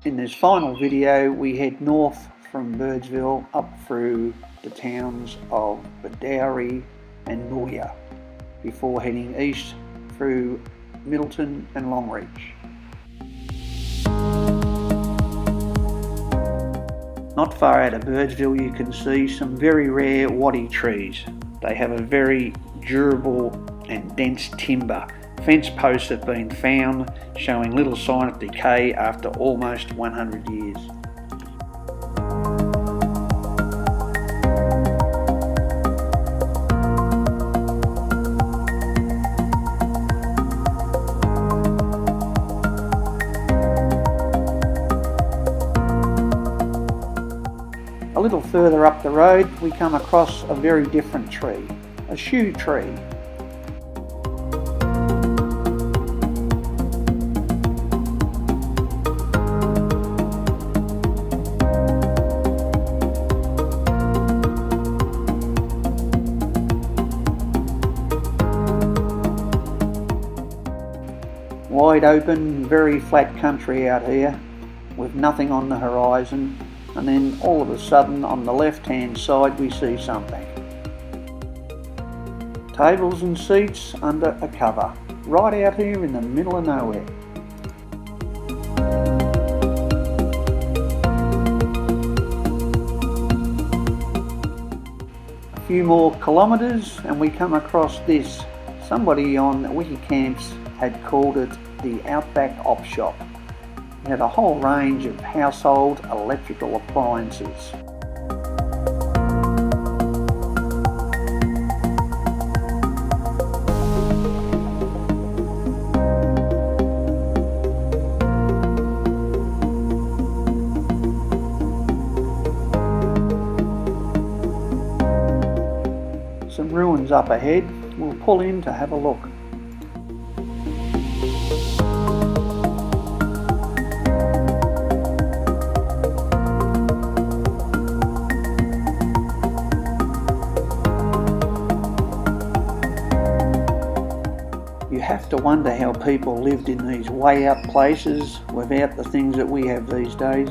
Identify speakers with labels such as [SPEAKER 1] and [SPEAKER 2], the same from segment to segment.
[SPEAKER 1] In this final video, we head north from Birdsville up through the towns of Bidowrie and Nooya before heading east through Middleton and Longreach. Not far out of Birdsville you can see some very rare waddy trees. They have a very durable and dense timber. Fence posts have been found showing little sign of decay after almost 100 years. A little further up the road we come across a very different tree, a shoe tree. Wide open, very flat country out here with nothing on the horizon, and then all of a sudden on the left hand side we see something. Tables and seats under a cover, right out here in the middle of nowhere. A few more kilometres and we come across this. Somebody on Wikicamps had called it the Outback Off Shop. It had a whole range of household electrical appliances. Some ruins up ahead. We'll pull in to have a look. You have to wonder how people lived in these way out places without the things that we have these days.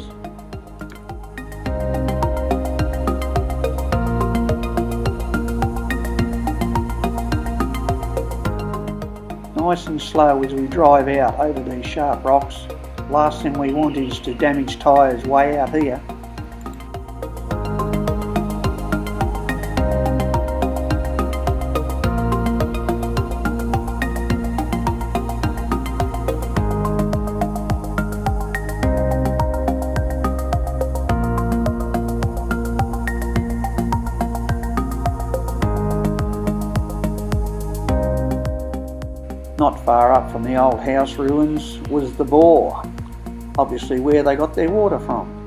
[SPEAKER 1] Nice and slow as we drive out over these sharp rocks. Last thing we want is to damage tyres way out here. Not far up from the old house ruins was the bore, obviously where they got their water from.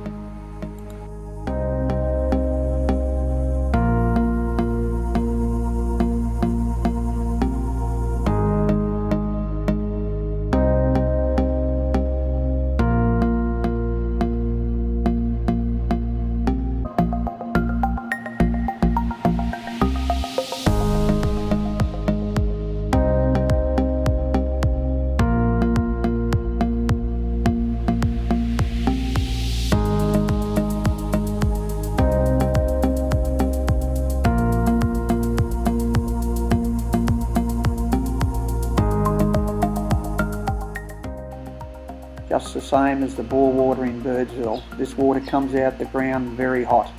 [SPEAKER 1] Just the same as the bore water in Birdsville, this water comes out the ground very hot.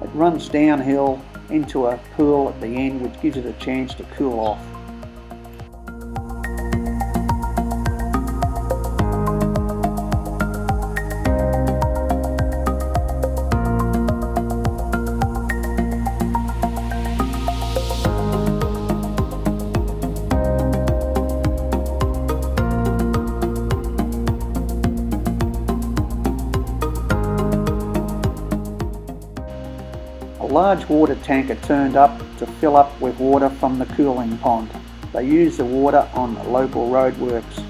[SPEAKER 1] It runs downhill into a pool at the end which gives it a chance to cool off. A large water tanker turned up to fill up with water from the cooling pond. They use the water on the local roadworks.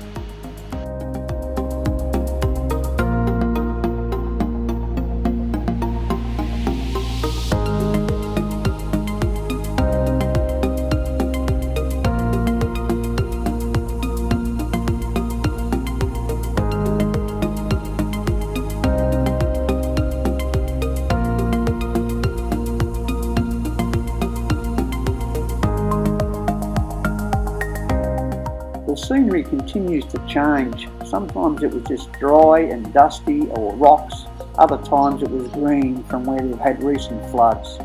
[SPEAKER 1] the scenery continues to change. Sometimes it was just dry and dusty or rocks, other times it was green from where they've had recent floods.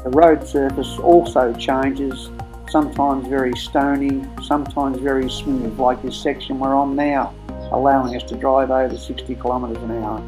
[SPEAKER 1] The road surface also changes, sometimes very stony, sometimes very smooth, like this section we're on now, allowing us to drive over 60 kilometres an hour.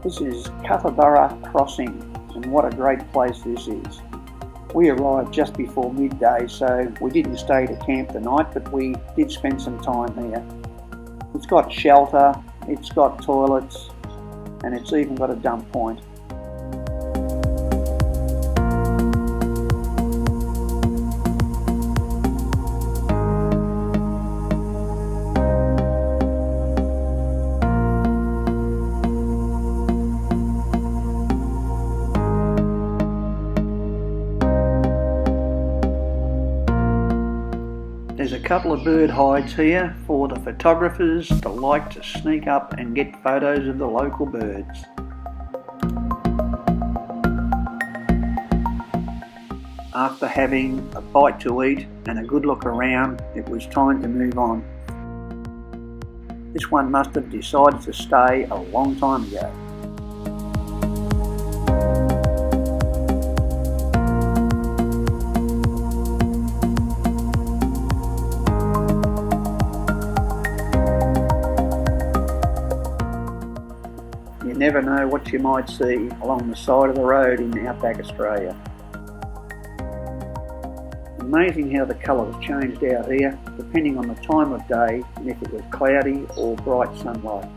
[SPEAKER 1] This is Cutterburra Crossing, and what a great place this is. We arrived just before midday, so we didn't stay to camp the night, but we did spend some time here. It's got shelter, it's got toilets, and it's even got a dump point. There's a couple of bird hides here for the photographers that like to sneak up and get photos of the local birds. After having a bite to eat and a good look around, it was time to move on. This one must have decided to stay a long time ago. You never know what you might see along the side of the road in Outback Australia. Amazing how the colours changed out here depending on the time of day and if it was cloudy or bright sunlight.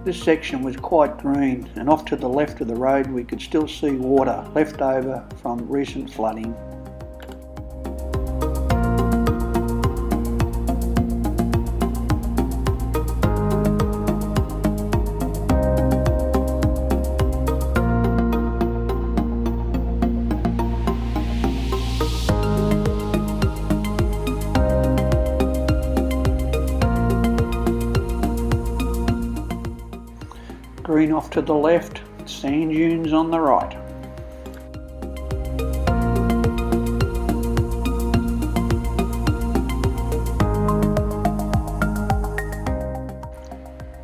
[SPEAKER 1] This section was quite green, and off to the left of the road we could still see water left over from recent flooding. Green off to the left, sand dunes on the right.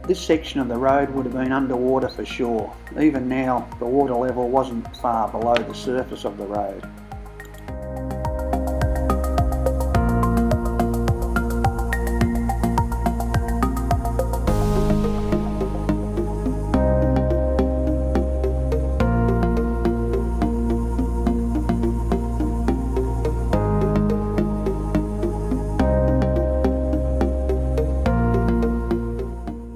[SPEAKER 1] This section of the road would have been underwater for sure. Even now, the water level wasn't far below the surface of the road.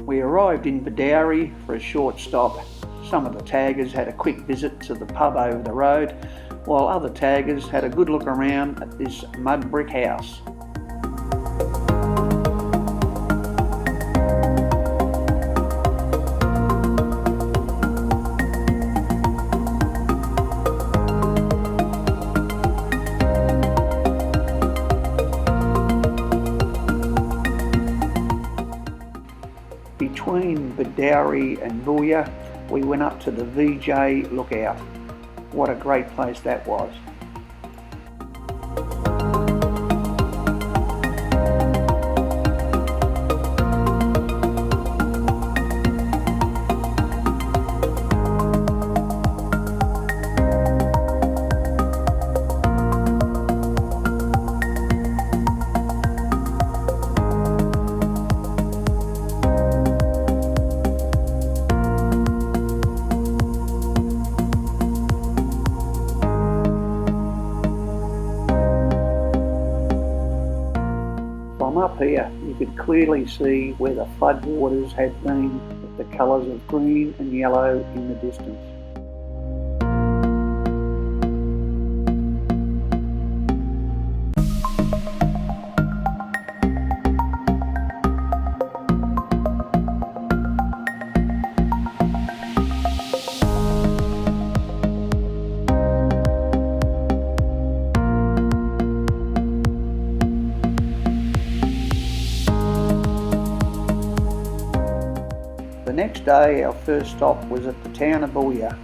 [SPEAKER 1] We arrived in Bidowrie for a short stop. Some of the taggers had a quick visit to the pub over the road, while other taggers had a good look around at this mud brick house. Between Bidowrie and Booyah, we went up to the VJ Lookout. What a great place that was. up here, you could clearly see where the floodwaters had been, with the colours of green and yellow in the distance. The next day, our first stop was at the town of Booyah.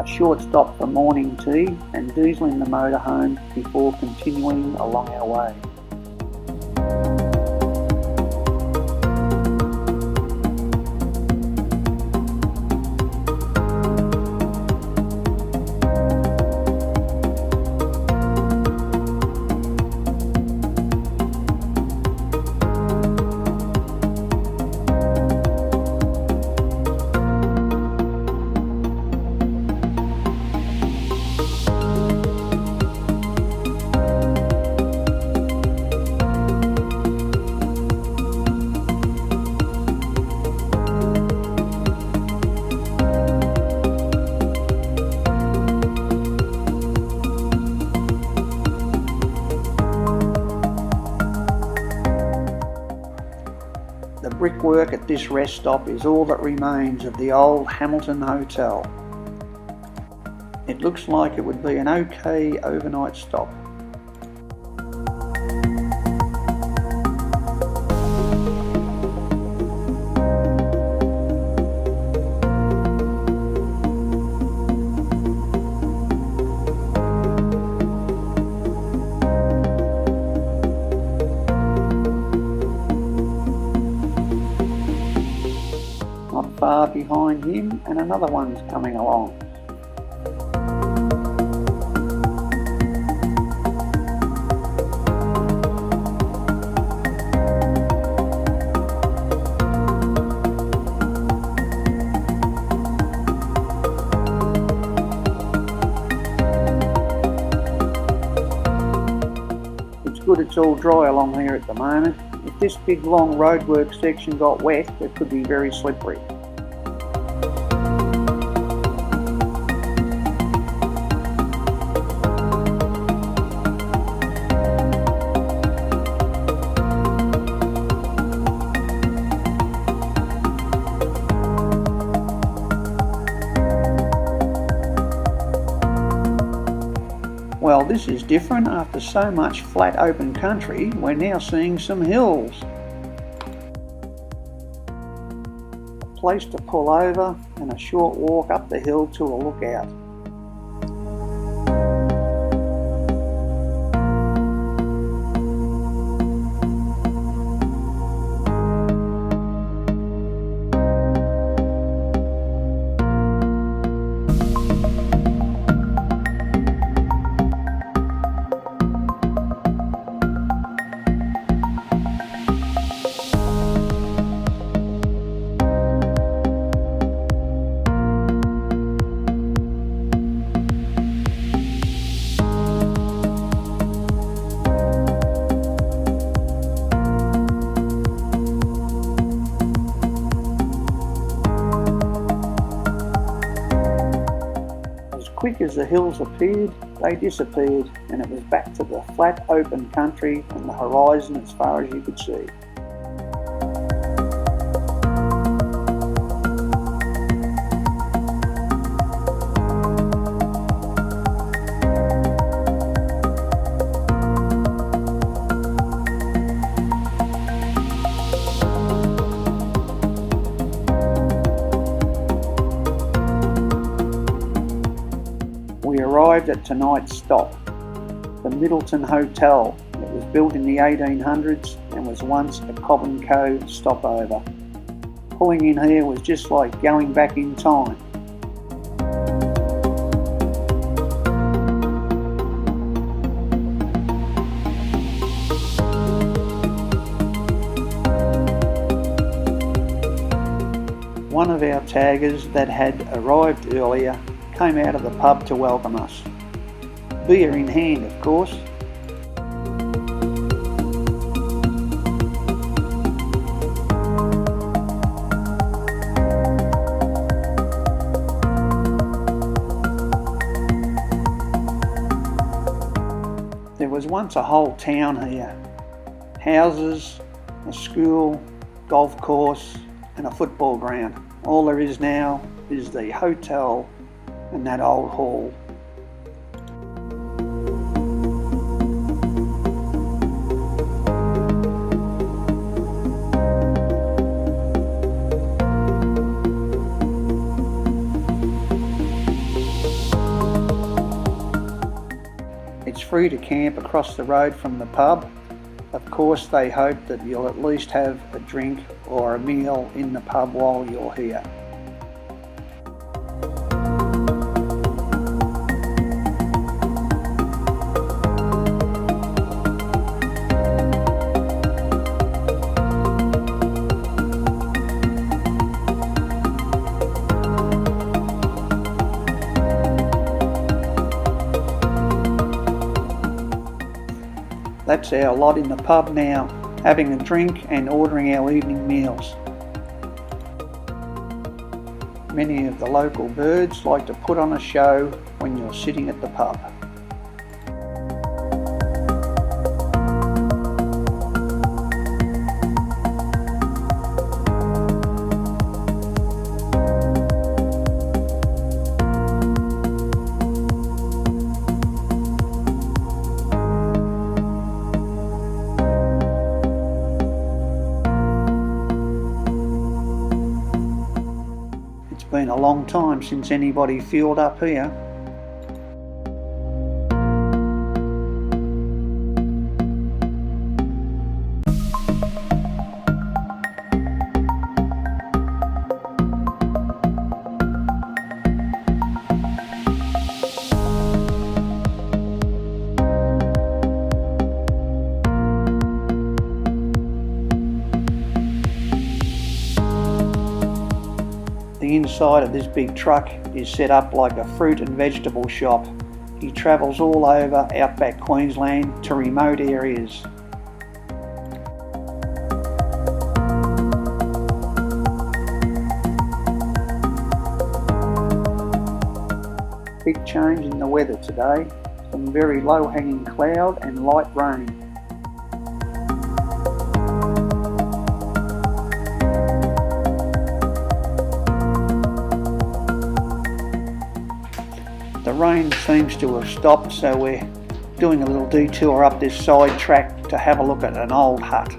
[SPEAKER 1] Short stop for morning tea and dieseling the motorhome before continuing along our way. The brickwork at this rest stop is all that remains of the old Middleton Hotel. It looks like it would be an okay overnight stop. Far behind him, and another one's coming along. It's good it's all dry along here at the moment. If this big long roadwork section got wet, it could be very slippery. Well, this is different. After so much flat open country, we're now seeing some hills. A place to pull over and a short walk up the hill to a lookout. Quick as the hills appeared, they disappeared, and it was back to the flat open country and the horizon as far as you could see. We arrived at tonight's stop, the Middleton Hotel. It was built in the 1800s and was once a Cobb & Co stopover. Pulling in here was just like going back in time. One of our taggers that had arrived earlier came out of the pub to welcome us. Beer in hand, of course. There was once a whole town here. Houses, a school, golf course and a football ground. All there is now is the hotel and that old hall. It's free to camp across the road from the pub. Of course, they hope that you'll at least have a drink or a meal in the pub while you're here. That's our lot in the pub now, having a drink and ordering our evening meals. Many of the local birds like to put on a show when you're sitting at the pub. It's been a long time since anybody filled up here. The inside of this big truck is set up like a fruit and vegetable shop. He travels all over Outback Queensland to remote areas. Big change in the weather today. Some very low-hanging cloud and light rain. The rain seems to have stopped, so we're doing a little detour up this side track to have a look at an old hut.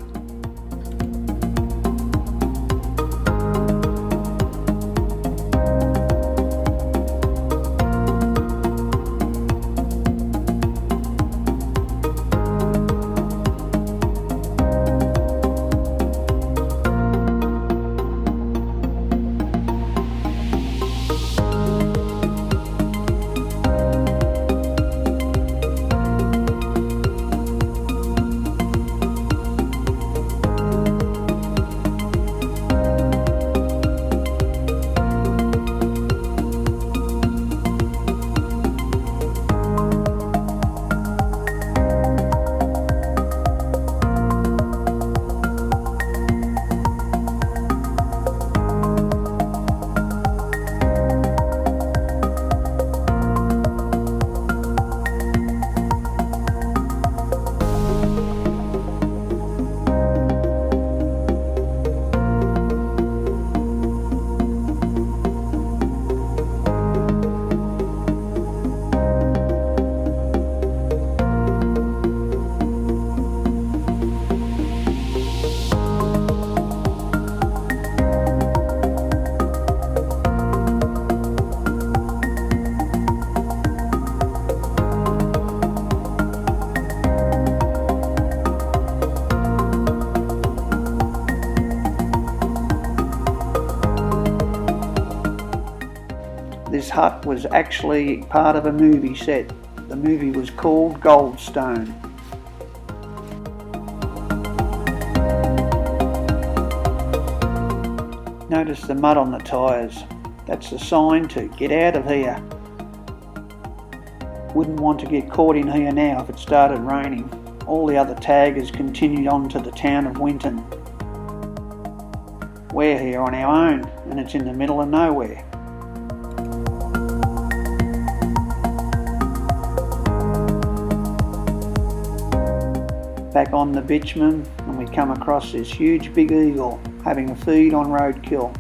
[SPEAKER 1] This hut was actually part of a movie set. The movie was called Goldstone. Notice the mud on the tyres. That's a sign to get out of here. Wouldn't want to get caught in here now if it started raining. All the other taggers continued on to the town of Winton. We're here on our own, and it's in the middle of nowhere. Back on the bitumen, and we come across this huge big eagle having a feed on roadkill.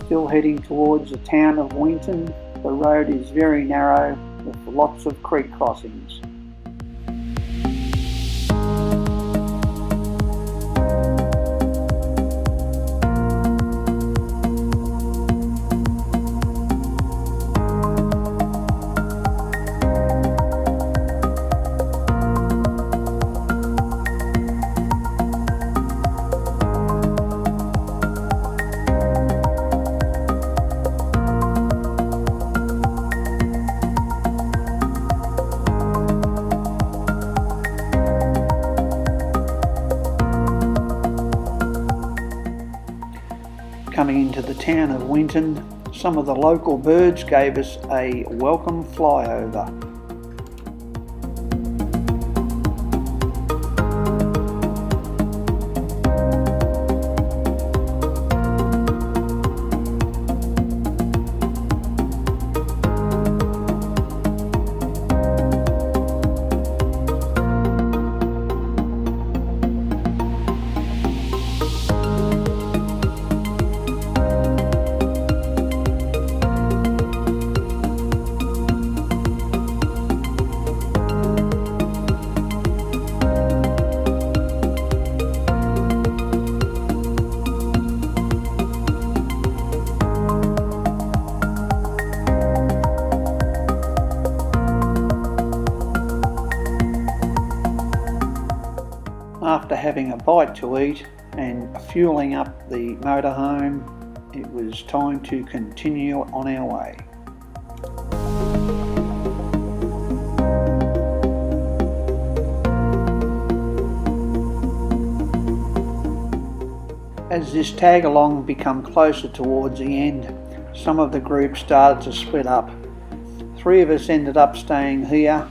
[SPEAKER 1] Still heading towards the town of Winton. The road is very narrow with lots of creek crossings. Coming into the town of Winton, some of the local birds gave us a welcome flyover. After having a bite to eat and fueling up the motorhome, it was time to continue on our way. As this tag along became closer towards the end, some of the group started to split up. 3 of us ended up staying here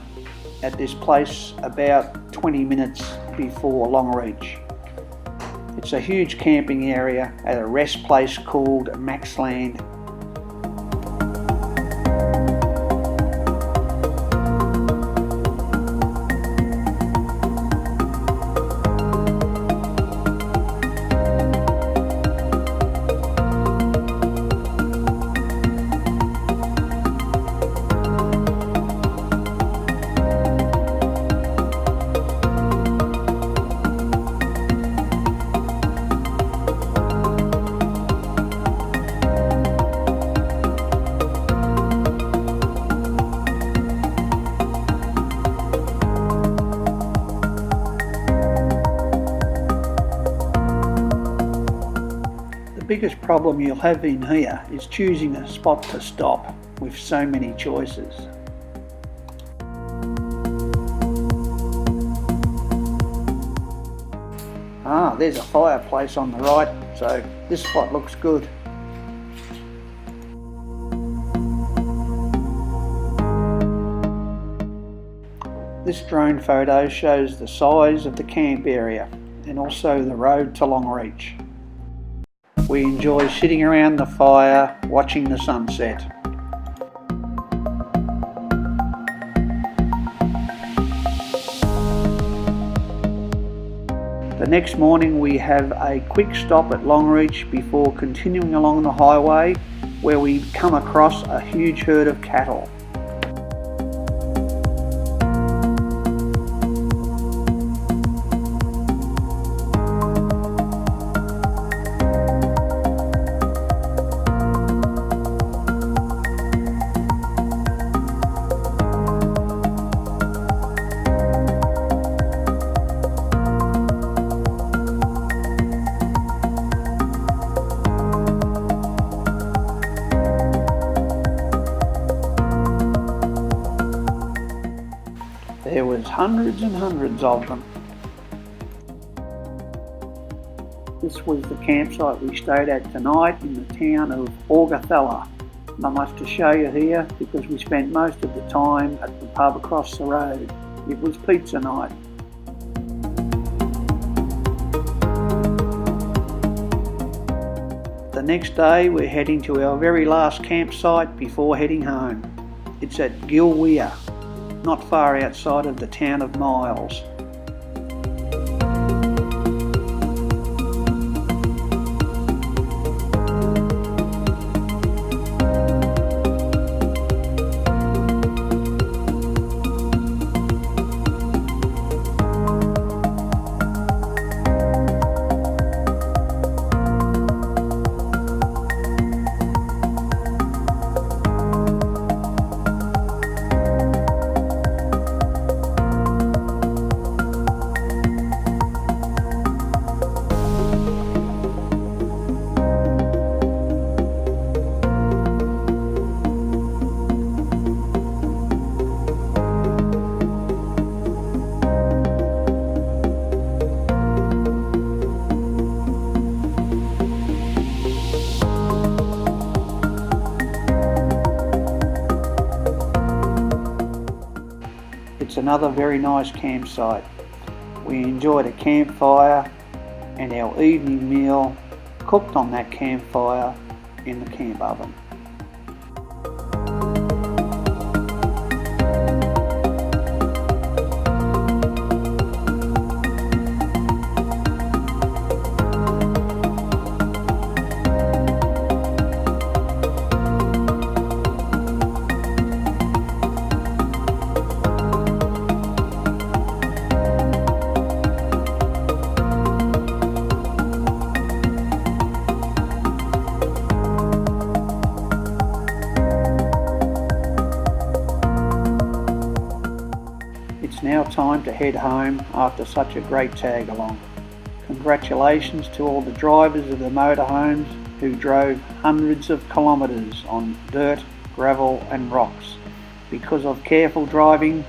[SPEAKER 1] at this place about 20 minutes before Longreach. It's a huge camping area at a rest place called Maxland. The biggest problem you'll have in here is choosing a spot to stop with so many choices. There's a fireplace on the right, so this spot looks good. This drone photo shows the size of the camp area and also the road to Longreach. We enjoy sitting around the fire watching the sunset. The next morning we have a quick stop at Longreach before continuing along the highway, where we come across a huge herd of cattle. There's hundreds and hundreds of them. This was the campsite we stayed at tonight in the town of Orgoth. Not much to show you here because we spent most of the time at the pub across the road. It was pizza night. The next day we're heading to our very last campsite before heading home. It's at Gilweer, not far outside of the town of Miles. It's another very nice campsite. We enjoyed a campfire and our evening meal cooked on that campfire in the camp oven. It's now time to head home after such a great tag along. Congratulations to all the drivers of the motorhomes who drove hundreds of kilometres on dirt, gravel and rocks. Because of careful driving,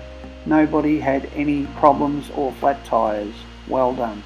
[SPEAKER 1] nobody had any problems or flat tyres. Well done.